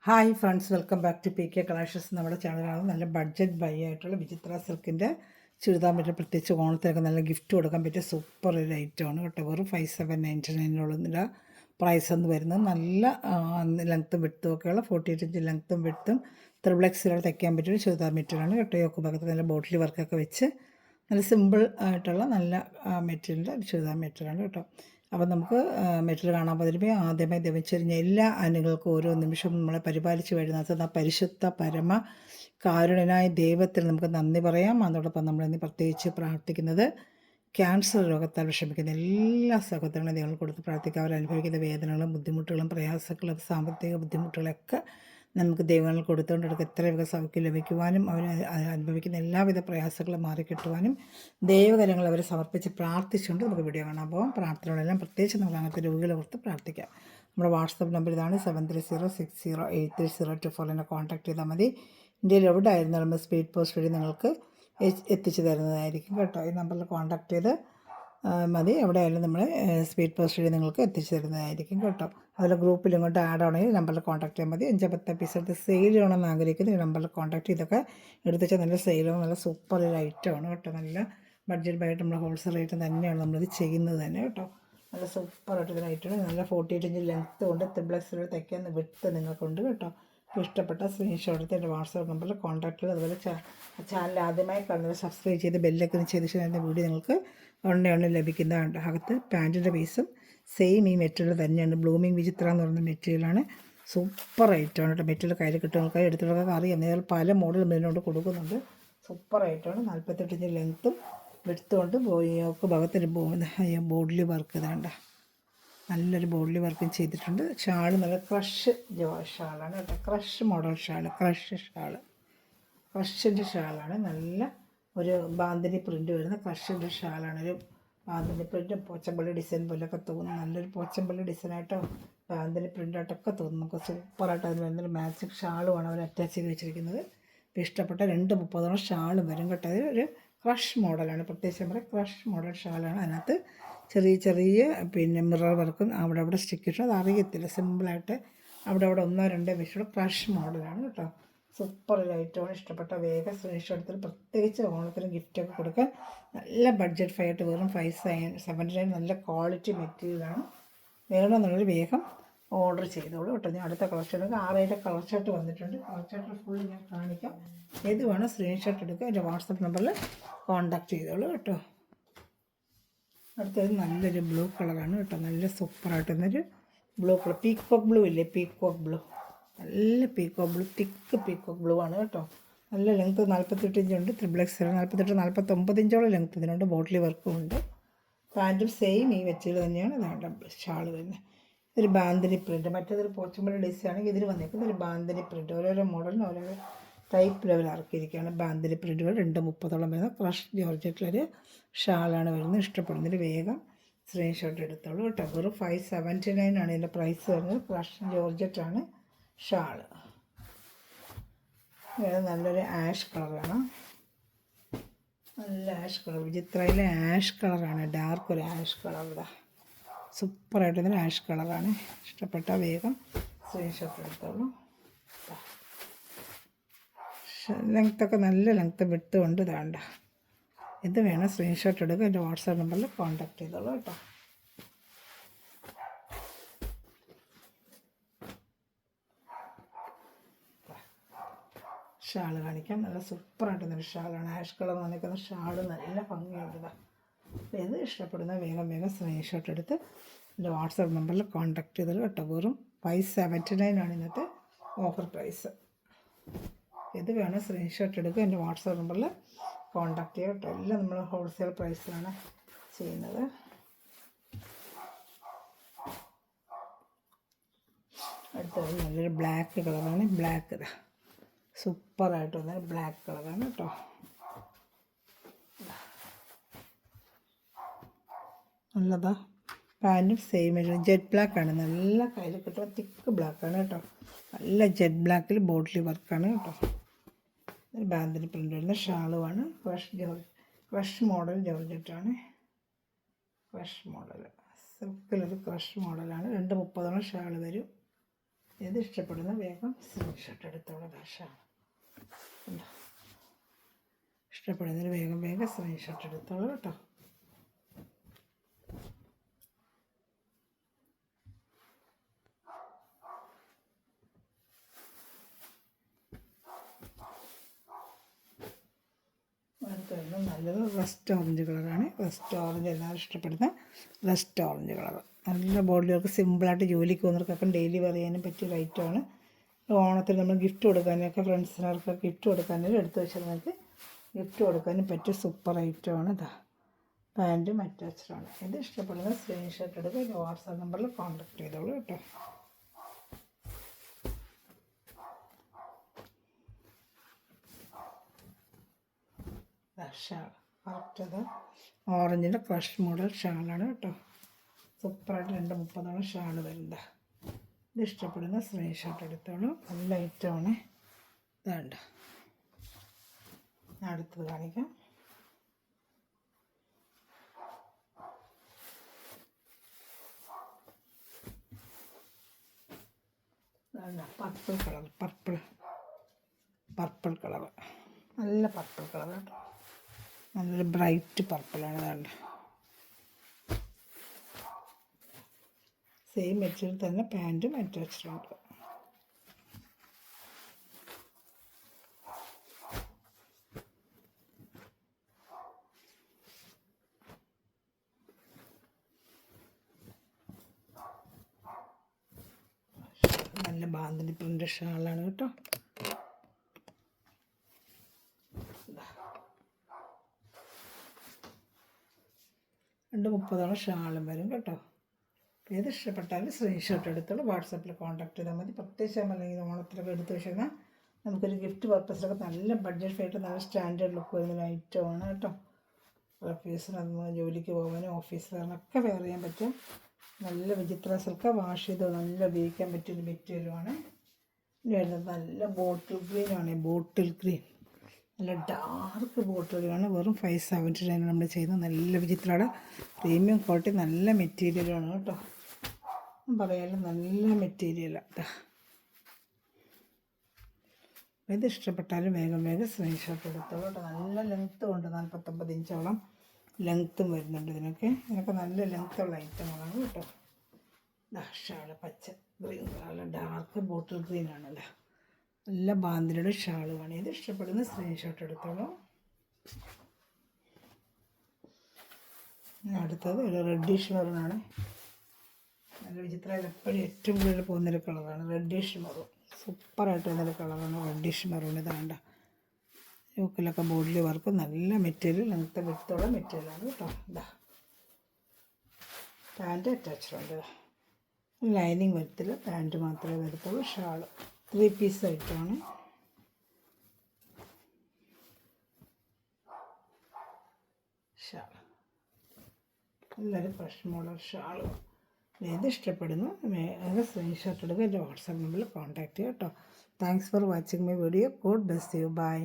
Hi friends, welcome back to P K collections. നമ്മുടെ ചാനലാണ്. നല്ല ബഡ്ജറ്റ് ബൈ ആയിട്ടുള്ള വിചിത്ര സിൽക്കിൻ്റെ ചുരിദാർ പറ്റും. പ്രത്യേകിച്ച് ഓണത്തിനൊക്കെ നല്ല ഗിഫ്റ്റ് കൊടുക്കാൻ പറ്റിയ സൂപ്പർ ഒരു ഐറ്റമാണ് കേട്ടോ. വെറും 5799 പ്രൈസ് എന്ന് വരുന്നത്. നല്ല ലെങ്ത്തും വിട്ടും ഒക്കെയുള്ള 48 ഇഞ്ച് ലെങ്ത്തും വിട്ടും ത്രിബ്ലെക്സിലൂടെ തയ്ക്കാൻ പറ്റിയൊരു ചുരിദാർ മെറ്റീരിയലാണ് കേട്ടോ. യോക്ക് ഭാഗത്ത് നല്ല ബോട്ടിൽ വർക്കൊക്കെ വെച്ച് നല്ല സിമ്പിൾ ആയിട്ടുള്ള നല്ല മെറ്റീരിയലിൻ്റെ ചുരിദാർ മെറ്റീരിയലാണ് കേട്ടോ. അപ്പം നമുക്ക് മെറ്റീരിയൽ കാണാൻ പറ്റുമ്പോൾ ആദ്യമേ ദമിച്ചെറിഞ്ഞ എല്ലാ അനുകൾക്കും ഓരോ നിമിഷവും നമ്മളെ പരിപാലിച്ച് വരുന്ന പരിശുദ്ധ പരമ കാരുണ്യനായ ദൈവത്തിൽ നമുക്ക് നന്ദി പറയാം. അതോടൊപ്പം നമ്മളിന്ന് പ്രത്യേകിച്ച് പ്രാർത്ഥിക്കുന്നത് ക്യാൻസർ രോഗത്താൽ വിഷമിക്കുന്ന എല്ലാ സഹോദരങ്ങളും ദൈവങ്ങൾ കൊടുത്ത് പ്രാർത്ഥിക്കുക. അവരനുഭവിക്കുന്ന വേദനകളും ബുദ്ധിമുട്ടുകളും പ്രയാസങ്ങളും സാമ്പത്തിക ബുദ്ധിമുട്ടുകളൊക്കെ നമുക്ക് ദൈവങ്ങൾ കൊടുത്തുകൊണ്ടെടുക്കുക എത്രയൊക്കെ സൗഖ്യം ലഭിക്കുവാനും അവർ അനുഭവിക്കുന്ന എല്ലാവിധ പ്രയാസങ്ങളും മാറിക്കിട്ടുവാനും ദൈവകരങ്ങൾ അവരെ സമർപ്പിച്ച് പ്രാർത്ഥിച്ചുകൊണ്ട് നമുക്ക് വീഡിയോ കാണാൻ പോകാം. പ്രാർത്ഥനകളെല്ലാം പ്രത്യേകിച്ച് നമ്മൾ അങ്ങനത്തെ രോഗികളെ ഓർത്ത് പ്രാർത്ഥിക്കാം. നമ്മുടെ വാട്സപ്പ് നമ്പർ ഇതാണ് 7306083024. കോൺടാക്ട് ചെയ്താൽ മതി. ഇന്ത്യയിൽ എവിടെ ആയിരുന്നാലും നമ്മൾ സ്പീഡ് പോസ്റ്റ് വഴി നിങ്ങൾക്ക് എത്തിച്ചു തരുന്നതായിരിക്കും കേട്ടോ. ഈ നമ്പറിൽ കോൺടാക്ട് ചെയ്ത് മതി. എവിടെയായാലും നമ്മൾ സ്പീഡ് പോസ്റ്റ് വഴി നിങ്ങൾക്ക് എത്തിച്ചു തരുന്നതായിരിക്കും കേട്ടോ. അതുപോലെ ഗ്രൂപ്പിൽ ഇങ്ങോട്ട് ആഡ് ആണെങ്കിൽ നമ്പറിൽ കോൺടാക്ട് ചെയ്യാൻ മതി. 5-10 പീസ് എടുത്ത് സെയിൽ ചെയ്യണമെന്ന് ആഗ്രഹിക്കുന്നത് ഈ നമ്പറിൽ കോൺടാക്ട് ചെയ്തൊക്കെ എടുത്തുവെച്ചാൽ നല്ല സെയിലും നല്ല സൂപ്പർ ഒരു ഐറ്റമാണ് കേട്ടോ. നല്ല ബഡ്ജറ്റ് ആയിട്ട് നമ്മൾ ഹോൾസെയിൽ റേറ്റ് തന്നെയാണ് നമ്മളിത് ചെയ്യുന്നത് തന്നെ കേട്ടോ. നല്ല സൂപ്പറായിട്ടൊരു ഐറ്റമാണ്. നല്ല 48 ഇഞ്ച് ലെങ്ത്ത് കൊണ്ട് ത്രിബ്ലെക്സിലൂടെ തയ്ക്കാൻ വിട്ട് നിങ്ങൾക്കുണ്ട് കേട്ടോ. ഇഷ്ടപ്പെട്ട സ്ക്രീൻഷോട്ട് എടുത്ത് എൻ്റെ വാട്സാപ്പ് നമ്പറിൽ കോൺടാക്ട് ചെയ്ത് അതുപോലെ ചാനൽ ആദ്യമായി കാണുന്നത് സബ്സ്ക്രൈബ് ചെയ്ത് ബെല്ലൊക്കെ ചെയ്ത് എൻ്റെ വീഡിയോ നിങ്ങൾക്ക് ഉടനെ ലഭിക്കുന്നതാണ്. അകത്ത് പാൻറ്റിൻ്റെ പീസും സെയിം ഈ മെറ്റീരിയൽ തന്നെയാണ്. ബ്ലൂമിങ് വിചിത്ര എന്ന് പറയുന്ന മെറ്റീരിയലാണ്. സൂപ്പർ ഐറ്റമാണ് കേട്ടോ. മെറ്റീരിയൽ കയ്യിൽ കിട്ടുന്നവർക്ക് എടുത്തുള്ളവർക്ക് അറിയാം. നേരെ പല മോഡൽ ഇതിനോട് കൊടുക്കുന്നുണ്ട്. സൂപ്പർ ഐറ്റമാണ്. 48 ഇഞ്ച് ലെങ്ത്തും എടുത്തുകൊണ്ട് ഒക്കെ ഭാഗത്തിന് ബോഡിലി വർക്ക് ഇതാണ്ട നല്ലൊരു ബോഡിലി വർക്കും ചെയ്തിട്ടുണ്ട്. ഷാൾ നല്ല ക്രഷ് ഷാളാണ് കേട്ടോ. ക്രഷ് മോഡൽ ഷാൾ, ക്രഷിൻ്റെ ഷാളാണ്. നല്ല ഒരു ബാന്തിനി പ്രിൻ്റ് വരുന്ന ക്രഷിൻ്റെ ഷാളാണ്. ഒരു ബാന്തിനി പ്രിൻ്റ് പോച്ചമ്പള്ളി ഡിസൈൻ പോലെയൊക്കെ തോന്നും. നല്ലൊരു പോച്ചമ്പള്ളി ഡിസൈനായിട്ടോ ബാന്തിനി പ്രിൻ്റായിട്ടൊക്കെ തോന്നും. നമുക്ക് സൂപ്പറായിട്ട് അതിന് വരുന്നൊരു മാച്ചിങ് ഷാളുമാണ് അവർ അറ്റാച്ച് ചെയ്ത് വെച്ചിരിക്കുന്നത്. ഇപ്പോൾ ഇഷ്ടപ്പെട്ട 230 ഷാളും വരും കേട്ടോ. അത് ഒരു ക്രഷ് മോഡലാണ്. പ്രത്യേകിച്ച് നമ്മുടെ ക്രഷ് മോഡൽ ഷാളാണ്. അതിനകത്ത് ചെറിയ മിറർ വർക്കും അവിടെ സ്റ്റിക്കിട്ട് അത് അറിയത്തില്ല. സിമ്പിളായിട്ട് അവിടെ 1-2 വെച്ചുള്ള ക്രഷ് മോഡലാണ് കേട്ടോ. സൂപ്പർ ലൈറ്റാണ്. ഇഷ്ടപ്പെട്ട വേഗം സ്ക്രീൻഷോട്ട് എടുത്തിട്ട് പ്രത്യേകിച്ച് ഓണത്തിന് ഗിഫ്റ്റൊക്കെ കൊടുക്കാൻ നല്ല ബഡ്ജറ്റ് ഫൈറ്റ് വെറും 579 നല്ല ക്വാളിറ്റി മെറ്റീരിയലാണ്. വേണമെന്നുള്ളൊരു വേഗം ഓർഡർ ചെയ്തോളൂ കേട്ടോ. ഞാൻ അടുത്ത കളക്ഷൻ 6 കളർ ചാർട്ട് വന്നിട്ടുണ്ട്. കളർ ചാർട്ട് ഫുൾ ഞാൻ കാണിക്കാം. ഏത് വേണം സ്ക്രീൻഷോട്ട് എടുക്കുക. എൻ്റെ വാട്സപ്പ് നമ്പറിൽ കോൺടാക്ട് ചെയ്തോളൂ കേട്ടോ. അടുത്തത് നല്ലൊരു ബ്ലൂ കളറാണ് കേട്ടോ. നല്ല സൂപ്പറായിട്ടൊന്നൊരു ബ്ലൂ കളർ, പീക്കോക്ക് ബ്ലൂ ഇല്ലേ, പീക്കോക്ക് ബ്ലൂ, നല്ല പീക്കോക്ക് ബ്ലൂ, തിക്ക് പീക്കോക്ക് ബ്ലൂ ആണ് കേട്ടോ. നല്ല ലെങ്ത്ത് 48 ഇഞ്ചുണ്ട്. ത്രിബ്ലെക്സ് 48-49 ഇഞ്ചോളം ലെങ്ത്ത് ഇതിനുണ്ട്. ബോട്ടിൽ വർക്കും ഉണ്ട്. പാൻറ്റും സെയിം ഈ വെച്ചിൽ തന്നെയാണ് വേണ്ട ഷാൾ തന്നെ. ഒരു ബാന്തിനി പ്രിൻറ്റ്, മറ്റേതൊരു പോച്ചമ്പള്ളി ഡിസൈൻ ആണെങ്കിൽ ഇതിന് വന്നേക്കുന്നത് ഒരു ബാന്തിനി പ്രിൻറ്റ്. ഓരോരോ മോഡലിന് ഓരോരോ ടൈപ്പ് ലെവൽ ഇറക്കിയിരിക്കുകയാണ്. ബാന്തിനി പ്രിൻറ്റുകൾ 230 വരുന്ന ക്രഷ് ജോർജറ്റിലൊരു ഷാളാണ് വരുന്നത്. ഇഷ്ടപ്പെടുന്നതിന് വേഗം സ്ക്രീൻഷോട്ട് എടുത്തോളൂ കേട്ടോ. വെറും 579 ആണ് ഇതിൻ്റെ പ്രൈസ് വരുന്നത്. ക്രഷ് ജോർജറ്റാണ് ഷാള്. നല്ലൊരു ആഷ് കളറാണ്. നല്ല ആഷ് കളർ, വിചിത്രയിലെ ആഷ് കളറാണ്. ഡാർക്ക് ഒരു ആഷ് കളർ. ഇതാ സൂപ്പറായിട്ട് ഇതിന് ആഷ് കളറാണ്. ഇഷ്ടപ്പെട്ട വേഗം സ്ക്രീൻഷോട്ട് എടുത്തോളൂ. ലെങ്ത്തൊക്കെ നല്ല ലെങ്ത്ത് വിട്ടുകൊണ്ട് ഇതാണ്ട. ഇത് വേണം സ്ക്രീൻഷോട്ട് എടുക്കുക. എൻ്റെ വാട്സാപ്പ് നമ്പറിൽ കോൺടാക്ട് ചെയ്തോളൂ കേട്ടോ. ഷാൾ കാണിക്കാം. നല്ല സൂപ്പറായിട്ടൊന്നൊരു ഷാളാണ്. ആഷ് കളർ വന്നിരിക്കുന്ന ഷാള് നല്ല ഭംഗിയുണ്ട്. ഇത് ഇഷ്ടപ്പെടുന്ന വേഗം സ്ക്രീൻഷോട്ട് എടുത്ത് എൻ്റെ വാട്സാപ്പ് നമ്പറിൽ കോൺടാക്ട് ചെയ്തോളൂ കേട്ടോ. വെറും 579 ആണ് ഇന്നത്തെ ഓഫർ പ്രൈസ്. ഇത് വേണം സ്ക്രീൻഷോട്ട് എടുക്കുക. എൻ്റെ വാട്സാപ്പ് നമ്പറിൽ കോൺടാക്ട് ചെയ്യുക കേട്ടോ. എല്ലാം നമ്മൾ ഹോൾസെയിൽ പ്രൈസിലാണ് ചെയ്യുന്നത്. അടുത്തത് നല്ലൊരു ബ്ലാക്ക് കളറാണ്. ബ്ലാക്ക് ഇതാ സൂപ്പറായിട്ട് വന്നൊരു ബ്ലാക്ക് കളറാണ് കേട്ടോ. നല്ലതാ. പാൻറ്റും സെയിം ജെറ്റ് ബ്ലാക്കാണ്. നല്ല കയ്യിൽ കിട്ടുക തിക്ക് ബ്ലാക്കാണ് കേട്ടോ. നല്ല ജെറ്റ് ബ്ലാക്കിൽ ബോട്ടിൽ വർക്കാണ് കേട്ടോ. ബാന്തിന് പ്രിൻ്റ് വരുന്ന ഷാളുമാണ്. ക്രഷ് മോഡൽ ജോർജറ്റാണ്. ക്രഷ് മോഡൽ സിൽക്കിലൊരു ക്രഷ് മോഡലാണ്. 230 ഷാൾ വരും. ഏത് ഇഷ്ടപ്പെടുന്ന വേഗം സ്ക്രീൻഷോട്ട് എടുത്തോളൂ. ഷാൾ ഇഷ്ടപ്പെടുന്നതിന് വേഗം വേഗം സ്ക്രീൻഷോട്ട് എടുത്തോളൂ കേട്ടോ. അടുത്ത നല്ലത് റസ്റ്റ് ഓറഞ്ച് കളറാണ്. റസ്റ്റ് ഓറഞ്ച് എല്ലാവരും ഇഷ്ടപ്പെടുന്ന റസ്റ്റ് ഓറഞ്ച് കളർ. നല്ല ബോഡിയിലൊക്കെ സിമ്പിളായിട്ട് ജോലിക്ക് പോകുന്നവർക്കൊക്കെ ഡെയിലി വെയർ ചെയ്യാനും പറ്റിയ ഐറ്റമാണ്. ഓണത്തിന് നമ്മൾ ഗിഫ്റ്റ് കൊടുക്കാനൊക്കെ ഫ്രണ്ട്സിനൊക്കെ ഗിഫ്റ്റ് കൊടുക്കാനും എടുത്ത് വെച്ചാൽ നമുക്ക് ഗിഫ്റ്റ് കൊടുക്കാനും പറ്റിയ സൂപ്പർ ഐറ്റമാണ്. ഇതാ പാൻറ്റും അറ്റാച്ച്ഡാണ്. ഇത് ഇഷ്ടപ്പെടുന്ന സ്ക്രീൻഷോട്ട് എടുക്കുക. വാട്സാപ്പ് നമ്പറിൽ കോൺടാക്ട് ചെയ്തോളൂ കേട്ടോ. ഷാൾ കറക്റ്റത് ഓറഞ്ചിൻ്റെ ക്രഷ് മോഡൽ ഷാളാണ് കേട്ടോ. സൂപ്പറായിട്ട് 230 ഷാൾ വരുന്നത്. ഇത് ഇഷ്ടപ്പെടുന്ന സ്ക്രീൻഷോട്ട് എടുത്തോളൂ. നല്ല ഐറ്റമാണ്. ഇതാണ്ട് അടുത്തത് കാണിക്കാം. പർപ്പിൾ കളർ, പർപ്പിൾ കളർ, നല്ല പർപ്പിൾ കളർ കേട്ടോ. നല്ലൊരു ബ്രൈറ്റ് പർപ്പിളാണ്. ഇതാണ്ട് സെയിം മെറ്റീരിയൽ തന്നെ പാൻറ്റും അറ്റാച്ച്ഡുണ്ട്. നല്ല ബാന്തിനി പ്രിൻ്റ് ഷാളാണ് കേട്ടോ. 230 ഷാളും വരും കേട്ടോ. ഏത് ഇഷ്ടപ്പെട്ടാലും സ്ക്രീൻഷോട്ട് എടുത്തോളൂ. വാട്സാപ്പിൽ കോൺടാക്ട് ചെയ്താൽ മതി. പ്രത്യേകിച്ച് അല്ലെങ്കിൽ ഓണത്തിലൊക്കെ എടുത്ത് വെച്ചാൽ നമുക്കൊരു ഗിഫ്റ്റ് പർപ്പസിലൊക്കെ നല്ല ബഡ്ജറ്റ് ആയിട്ട് നല്ല സ്റ്റാൻഡേർഡ് ലുക്ക് വരുന്ന ഐറ്റമാണ് കേട്ടോ. ഓഫീസിന് ജോലിക്ക് പോകാനും ഓഫീസ് വെയറിനൊക്കെ വെയർ ചെയ്യാൻ പറ്റും. നല്ല വിചിത്ര സിൽക്ക് വാഷ് ചെയ്ത് നല്ല ഉപയോഗിക്കാൻ പറ്റിയൊരു മെറ്റീരിയലുമാണ്. ഇനി വരുന്നത് നല്ല ബോട്ടിൽ ഗ്രീനാണ്. ബോട്ടിൽ ഗ്രീൻ നല്ല ഡാർക്ക് ബോട്ടിൽ ഗ്രീനാണ്. വെറും 579 നമ്മൾ ചെയ്യുന്നത്. നല്ല വിചിത്രമാണ്. പ്രീമിയം ക്വാളിറ്റി നല്ല മെറ്റീരിയലാണ് കേട്ടോ. പറയാലും നല്ല മെറ്റീരിയലാണ്. ഇത് ഇഷ്ടപ്പെട്ടാലും വേഗം വേഗം സ്ക്രീൻഷോട്ട് എടുത്തോളൂ കേട്ടോ. നല്ല ലെങ്ത്തും ഉണ്ട്. 49 ഇഞ്ചോളം ലെങ്ത്തും വരുന്നുണ്ട് ഇതിനൊക്കെ നല്ല ലെങ്ത്തുള്ള ഐറ്റങ്ങളാണ് കേട്ടോ. ഷാള് പച്ച ഗ്രീൻ കളർ, ഡാർക്ക് ബോട്ടിൽ ഗ്രീനാണല്ലോ. നല്ല ബാന്തിനിയുടെ ഷാളുമാണ്. ഇത് ഇഷ്ടപ്പെടുന്ന സ്ക്രീൻഷോട്ട് എടുത്തോളൂ. അടുത്തത് ഒരു റെഡിഷ് മെറൂണാണ്. നല്ല വിചിത്രമായിട്ട് എപ്പോഴും ഏറ്റവും കൂടുതൽ പോകുന്നൊരു കളറാണ് റെഡിഷ് മെറൂൺ. സൂപ്പറായിട്ട് വരുന്നൊരു കളറാണ് റെഡിഷ് മെറൂൺ. ഇതാണ്ട യോക്കിലൊക്കെ ബോഡിൽ വർക്ക് നല്ല മെറ്റീരിയൽ, ലെങ്ത്ത് വിട്ടുള്ള മെറ്റീരിയലാണ് കേട്ടോ. ഇതാ പാൻറ്റ് അറ്റാച്ച്ഡുണ്ട്. ലൈനിങ് വരത്തില്ല, പാൻറ്റ് മാത്രമേ വരത്തുള്ളൂ. ഷാള് 3 പീസ് ആയിട്ടാണ്. ഷാൾ നല്ലൊരു ഫ്രഷ് മോഡൽ ഷാള്. ഏത് ഇഷ്ടപ്പെടുന്നു അത് സ്ക്രീൻഷോട്ട് എടുക്കുക. എൻ്റെ വാട്സാപ്പ് നമ്പറിൽ കോൺടാക്ട് ചെയ്യുക കേട്ടോ. Thanks for watching my video. God bless you. By.